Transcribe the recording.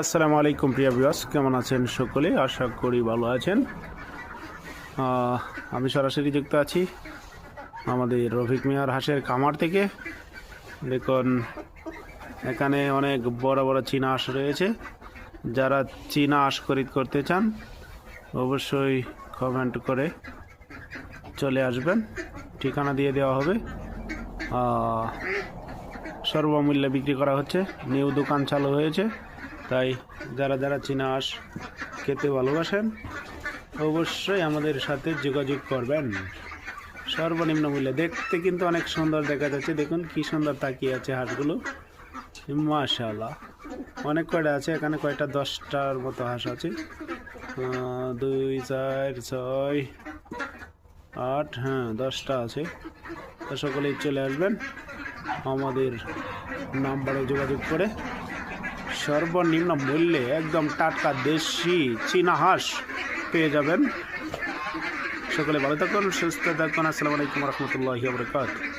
আসসালামু আলাইকুম প্রিয় ভিউয়ার্স, কেমন আছেন সকলে? আশা করি ভালো আছেন। আমি সরাসরি যুক্ত আছি আমাদের রফিক মিয়ার হাঁসের খামার থেকে। দেখুন, এখানে অনেক বড় বড় চীনা হাঁস রয়েছে। যারা চীনা হাঁস খরিদ করতে চান অবশ্যই কমেন্ট করে চলে আসবেন, ঠিকানা দিয়ে দেওয়া হবে। সর্বমূল্যে বিক্রি করা হচ্ছে, নিউ দোকান চালু হয়েছে। তাই যারা যারা চীনা হাঁস খেতে ভালোবাসেন অবশ্যই আমাদের সাথে যোগাযোগ করবেন। সর্বনিম্ন মূল্যে। দেখতে কিন্তু অনেক সুন্দর দেখা যাচ্ছে, দেখুন কি সুন্দর তাকিয়ে আছে হাঁসগুলো, মাশাআল্লাহ। অনেক কয়টা আছে এখানে, কয়টা 10টার মতো হাঁস আছে। 2 4 6 8, হ্যাঁ 10টা আছে। তো সকলেই চলে আসবেন আমাদের নাম্বারে যোগাযোগ করে সর্বনিম্ন মূল্যে একদম টাটকা দেশি চীনা হাঁস পেয়ে যাবেন। সকলে ভালো থাকুন, সুস্থ থাকুন। আসসালামু আলাইকুম রহমতুল্লাহি ওয়া বারাকাতুহু।